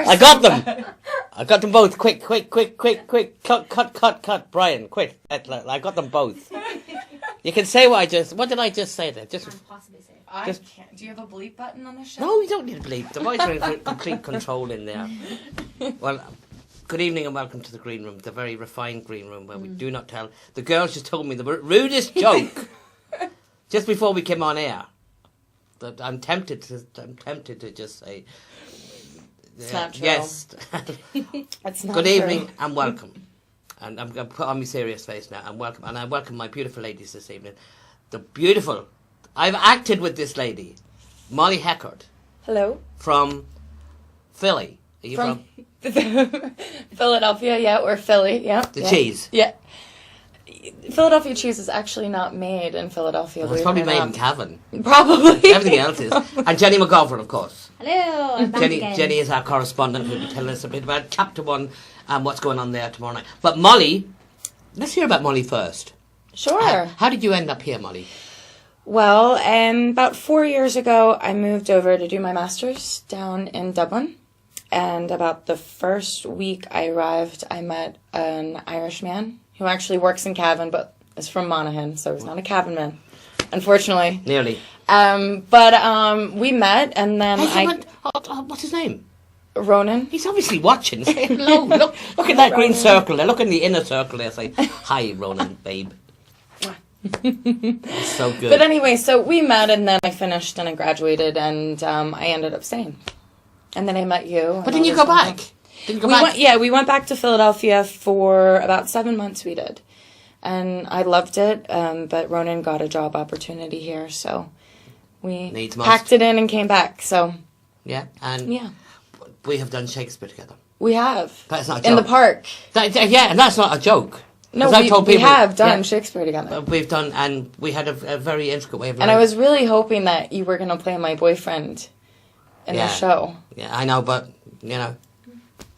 I got them. I got them both. Quick. Cut. Brian, quick. I got them both. You can say what did I just say there? Just possibly say. I can't. Do you have a bleep button on this show? No, you don't need a bleep. The voice is in complete control in there. Well, good evening and welcome to the green room, the very refined green room where we do not tell. The girls just told me the rudest joke just before we came on air. That I'm tempted to just say. It's not true. Yes. It's not Good true. evening and welcome. And I'm going to put on my serious face now and welcome. And I welcome my beautiful ladies this evening. The beautiful. I've acted with this lady, Molly Heckard. Hello. From Philly. Are you from? Philadelphia, yeah, or Philly, yeah. The cheese. Yeah. Philadelphia cheese is actually not made in Philadelphia. Well, it's probably made in Cavan. Probably. Everything else is. And Jenny McGovern, of course. Hello, I'm back again. Jenny is our correspondent who will be telling us a bit about Chapter 1 and what's going on there tomorrow night. But Molly, let's hear about Molly first. Sure. How did you end up here, Molly? Well, about 4 years ago, I moved over to do my master's down in Dublin. And about the first week I arrived, I met an Irish man who actually works in Cavan, but is from Monaghan, so he's not a Cavan man, unfortunately. Nearly. But we met, and then what's his name? Ronan. He's obviously watching. Say hello. Look at that green circle there. Look in the inner circle there. Say, hi, Ronan, babe. That's so good. But anyway, so we met, and then I finished, and I graduated, and I ended up staying. And then I met you. But didn't you go back? Didn't you go back? We went back to Philadelphia for about 7 months. We did, and I loved it. But Ronan got a job opportunity here, so we packed it in and came back. So yeah, and we have done Shakespeare together. We have. That's not a joke. In the park. And that's not a joke. No, we have done Shakespeare together. We've done, and we had a very intricate way of. And I was really hoping that you were going to play my boyfriend in the show. Yeah, I know, but you know,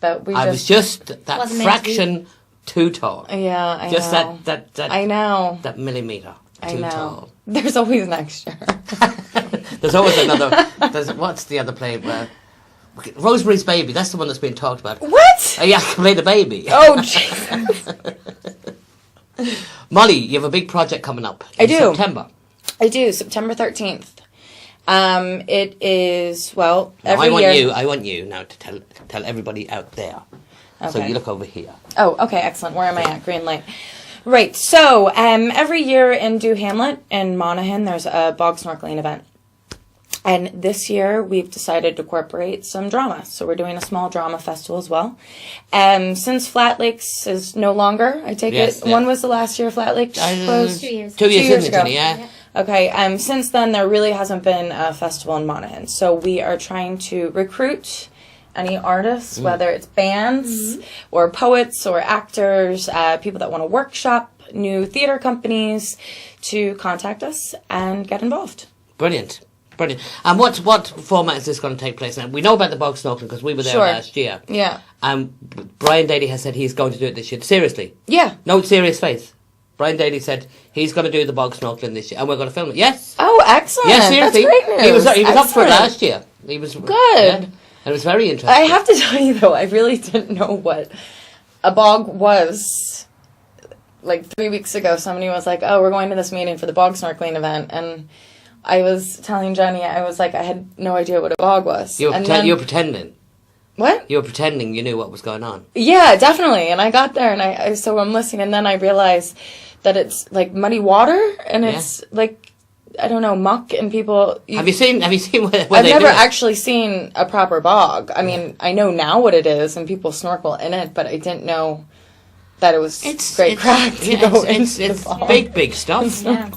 I was just that fraction too tall. Yeah, I know. Just that. I know. That millimeter too tall. There's always next year. There's always another. What's the other play where? Rosemary's Baby. That's the one that's been talked about. What? Yeah, I can play the baby. Oh, Jesus. Molly, you have a big project coming up. I do. September. I do. September 13th. It is, well, every year. I want you now to tell everybody out there. Okay. So you look over here. Oh, okay, excellent. Where am I at? Green light. Right. So, every year in Dew Hamlet in Monaghan, there's a bog snorkeling event. And this year, we've decided to incorporate some drama. So we're doing a small drama festival as well. Since Flat Lakes is no longer, I take it. Yeah. When was the last year Flat Lakes closed? 2 years. 2 years ago. Yeah. Okay. Since then, there really hasn't been a festival in Monaghan. So we are trying to recruit any artists, whether it's bands or poets or actors, people that want to workshop, new theater companies, to contact us and get involved. Brilliant. And what format is this going to take place in? We know about the bog snorkeling because we were there last year. Yeah. Brian Daly has said he's going to do it this year. Seriously. Yeah. No serious face. Brian Daly said he's going to do the bog snorkeling this year, and we're going to film it. Yes. Oh, excellent. Yes, seriously. That's great news. He was up for it last year. He was good. Yeah, and it was very interesting. I have to tell you though, I really didn't know what a bog was. Like 3 weeks ago, somebody was like, "Oh, we're going to this meeting for the bog snorkeling event," and I was telling Jenny, I was like, I had no idea what a bog was. You were pretending. What? You were pretending you knew what was going on. Yeah, definitely. And I got there, and so I'm listening, and then I realized that it's like muddy water, and it's like, I don't know, muck, and people. Have you seen where I've never actually seen a proper bog. I mean, I know now what it is, and people snorkel in it, but I didn't know that it was great crack to go into the bog. It's big stuff. Yeah.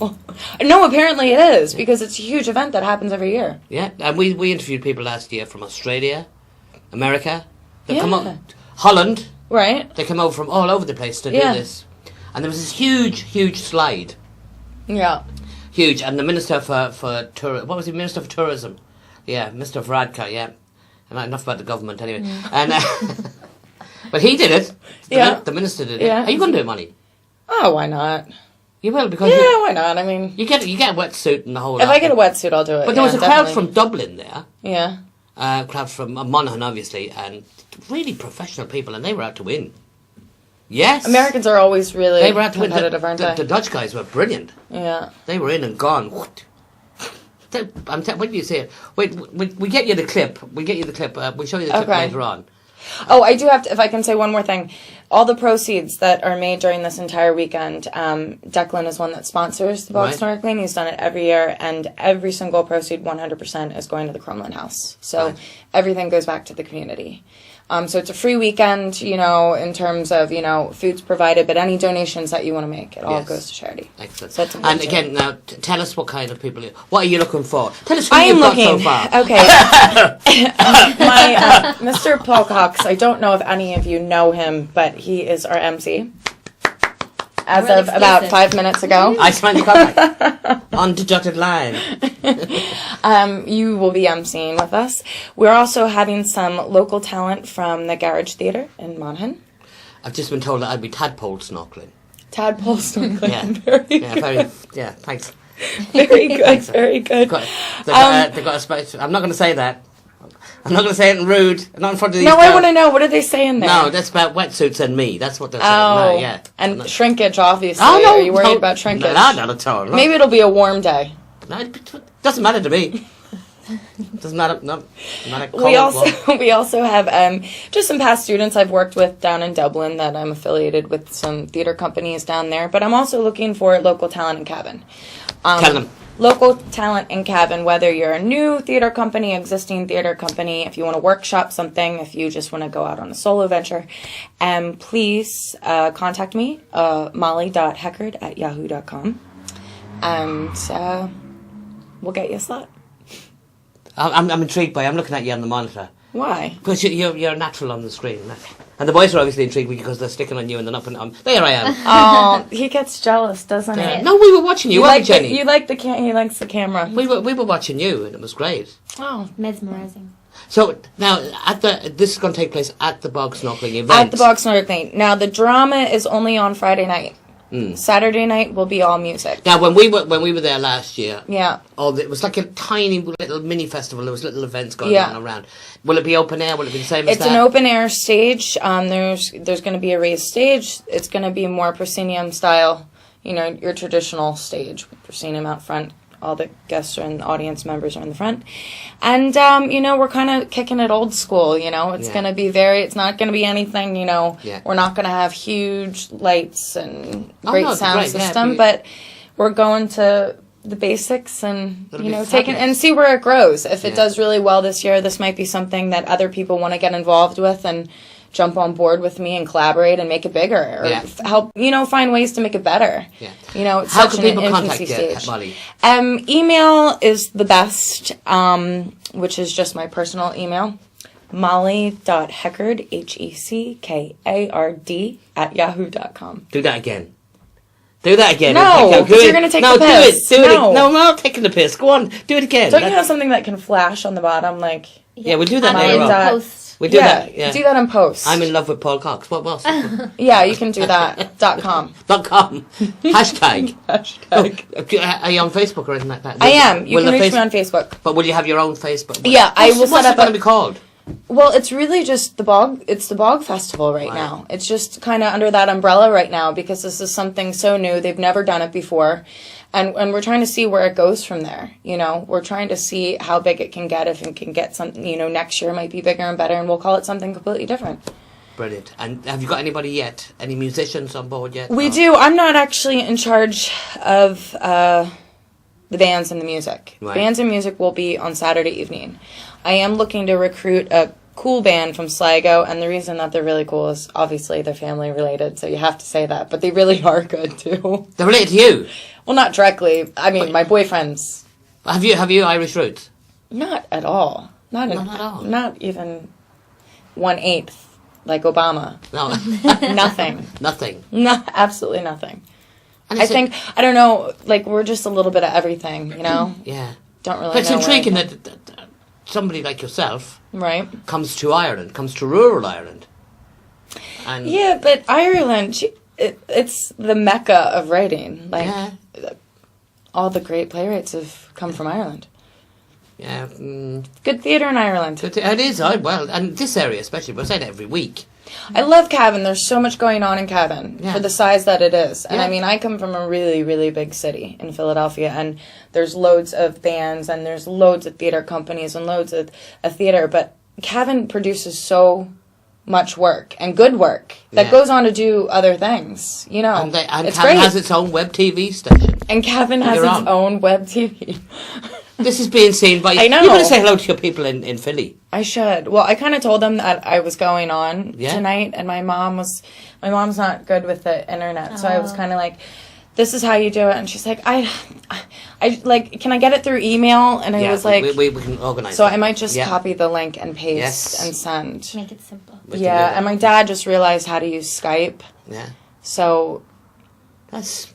No, apparently it is, because it's a huge event that happens every year. Yeah, and we interviewed people last year from Australia, America, come up, Holland. Right. They come over from all over the place to do this. And there was this huge slide. Yeah. Huge. And the Minister for Tourism, what was he, Minister for Tourism? Yeah, Mr. Varadkar, yeah. And enough about the government anyway. And but he did it. The Minister did it. Yeah. Are you going to do it, Molly? Oh, why not? You will, because why not? I mean, you get a wetsuit and the whole. If I get a wetsuit, I'll do it. But there was a crowd from Dublin there. Yeah. crowd from Monaghan, obviously, and really professional people, and they were out to win. Yes. Americans are always really They were out to win. competitive, aren't they? The Dutch guys were brilliant. Yeah. They were in and gone. When do you see it? Wait, we get you the clip. We'll show you the clip later on. Oh, I do have to, if I can say one more thing. All the proceeds that are made during this entire weekend, Declan is one that sponsors the bog snorkeling. He's done it every year, and every single proceed, 100%, is going to the Crumlin House. So everything goes back to the community. So it's a free weekend, in terms of, food's provided, but any donations that you want to make, it all goes to charity. Excellent. So and again, now, tell us what kind of people, what are you looking for? Tell us who you've got so far. Okay. Mr. Paul Cox, I don't know if any of you know him, but he is our MC. As of about 5 minutes ago. I signed the contract. On the dotted line. You will be emceeing with us. We're also having some local talent from the Garage Theatre in Monaghan. I've just been told that I'd be tadpole snorkeling. Tadpole snorkeling. Yeah, thanks. Very good, very good. They've got a special... I'm not going to say that. I'm not going to say it rude. Not in front of these No, girls. I want to know. What are they saying there? No, that's about wetsuits and me. That's what they're saying. Oh, No, yeah. And shrinkage, obviously. Oh, no. Are you worried about shrinkage? No, not at all. No. Maybe it'll be a warm day. No, it doesn't matter to me. Doesn't matter. No. We also have just some past students I've worked with down in Dublin that I'm affiliated with some theatre companies down there. But I'm also looking for local talent in Cavan. Tell them. Local talent in Cavan, whether you're a new theatre company, existing theatre company, if you want to workshop something, if you just want to go out on a solo venture, please contact me, molly.heckard@yahoo.com, and we'll get you a slot. I'm intrigued by. I'm looking at you on the monitor. Why? Because you're natural on the screen, and the boys are obviously intrigued because they're sticking on you and they're not putting on. There I am. Oh, he gets jealous, doesn't he? No, we were watching you, weren't we, Jenny? He likes the camera. We were watching you, and it was great. Oh, mesmerizing. So now this is going to take place at the bog snorkeling event. At the bog snorkeling. Now the drama is only on Friday night. Saturday night will be all music. Now when we were there last year, it was like a tiny little mini festival. There was little events going on around. Will it be open air? Will it be the same as that? It's an open air stage. There's going to be a raised stage. It's going to be more proscenium style. Your traditional stage, proscenium out front. All the guests and audience members are in the front. And, we're kind of kicking it old school, It's going to be it's not going to be anything, We're not going to have huge lights and great sound system, but we're going to the basics and, taking and see where it grows. If it does really well this year, this might be something that other people want to get involved with and jump on board with me and collaborate and make it bigger or help, find ways to make it better. Yeah. It's How such can people an contact infancy you, stage. Molly? Email is the best, which is just my personal email. Molly.heckard, Heckard, @yahoo.com. Do that again. Do that again. No, because you're going to take the piss. Do it. No, I'm not taking the piss. Go on, do it again. Don't you have something that can flash on the bottom? Yeah, we'll do that later on. Post. We do that. Yeah. Do that in post. I'm in love with Paul Cox. What else? Yeah, you can do that. .com. .com. Hashtag. Hashtag. Oh, are you on Facebook or anything like that? I am. You can reach me on Facebook. But will you have your own Facebook? Yeah, I will set up. What's it going to be called? Well, it's really just the bog. It's the bog festival right now. It's just kind of under that umbrella right now because this is something so new. They've never done it before. And we're trying to see where it goes from there. We're trying to see how big it can get. If it can get something, next year might be bigger and better, and we'll call it something completely different. Brilliant. And have you got anybody yet? Any musicians on board yet? We do. I'm not actually in charge of the bands and the music. Right. Bands and music will be on Saturday evening. I am looking to recruit a cool band from Sligo, and the reason that they're really cool is obviously they're family related, so you have to say that, but they really are good too. They're related to you? Well, not directly. I mean, my boyfriend's. Have you Irish roots? Not at all. Not at all. Not even 1/8, like Obama. No. Nothing. Nothing. No, absolutely nothing. And I think, I don't know, we're just a little bit of everything, Yeah. Don't really know. But it's intriguing that somebody like yourself comes to Ireland, comes to rural Ireland. And yeah, but Ireland, it's the mecca of writing. All the great playwrights have come from Ireland. Yeah. Good theatre in Ireland. It is. Well, and this area especially. We're saying it every week. I love Cavan. There's so much going on in Cavan for the size that it is. And I mean, I come from a really, really big city in Philadelphia, and there's loads of bands, and there's loads of theater companies, and loads of theater. But Cavan produces so much work and good work that goes on to do other things. You know, and it's Cavan great. has its own web TV station. And Cavan has its own web TV. This is being seen by... I know. You better say hello to your people in Philly. I should. Well, I kind of told them that I was going on tonight, and my mom's not good with the internet, so I was kind of like, this is how you do it. And she's like, I like, can I get it through email? And I was like... We can organise So that. I might just copy the link and paste and send. Make it simple. Yeah, and my dad just realized how to use Skype. Yeah. So... That's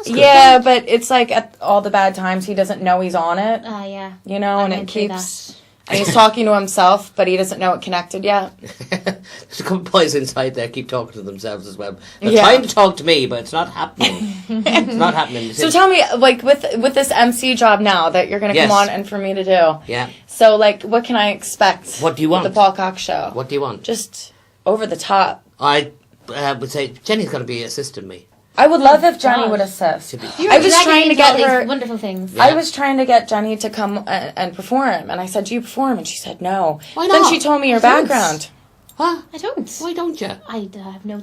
good. Yeah, but it's like at all the bad times, he doesn't know he's on it. Yeah. You know, and it keeps... And he's talking to himself, but he doesn't know it connected yet. There's a couple of boys inside there keep talking to themselves as well. They're trying to talk to me, but it's not happening. It's not happening. So tell me, like, with this MC job now that you're going to come on and for me to do. Yeah. So, like, what can I expect? What do you want? With the Paul Cox Show. What do you want? Just over the top. I would say Jenny's going to be assisting me. I would love if Jenny would assist. You're I was trying to get her wonderful things. I was trying to get Jenny to come and perform, and I said, "Do you perform?" And she said, "No." Why Then not? she told me your background. Huh? I don't. Why don't you? I have no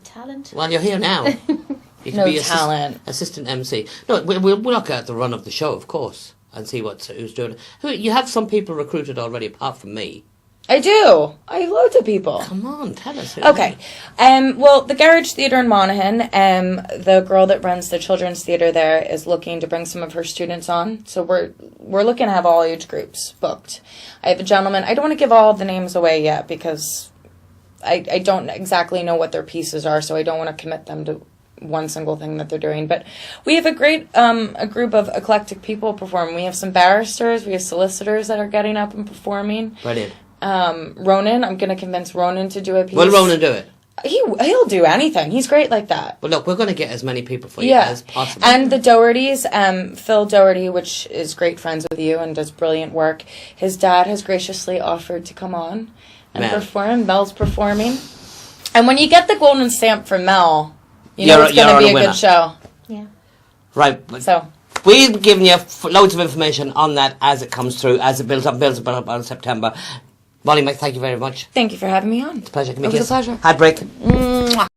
talent. Well, you're here now. You can No be talent. assistant MC. No, we'll look at the run of the show, of course, and see who's doing it. You have some people recruited already, apart from me. I do. I have loads of people. Come on, tell us. Okay. Well, the Garage Theatre in Monaghan, the girl that runs the children's theatre there is looking to bring some of her students on. So we're looking to have all age groups booked. I have a gentleman. I don't want to give all the names away yet because I don't exactly know what their pieces are, so I don't want to commit them to one single thing that they're doing. But we have a great a group of eclectic people performing. We have some barristers. We have solicitors that are getting up and performing. Brilliant. Ronan, I'm going to convince Ronan to do a piece. Will Ronan do it? He'll do anything. He's great like that. Well, look, we're going to get as many people for you as possible. And the Dohertys, Phil Doherty, which is great friends with you and does brilliant work, his dad has graciously offered to come on and perform. Mel's performing. And when you get the golden stamp from Mel, you know it's going to be a good show. Yeah. Right. So... We've given you loads of information on that as it comes through, as it builds up on September. Molly, Mike, thank you very much. Thank you for having me on. It's a pleasure. It was a pleasure. Heartbreak. Mwah.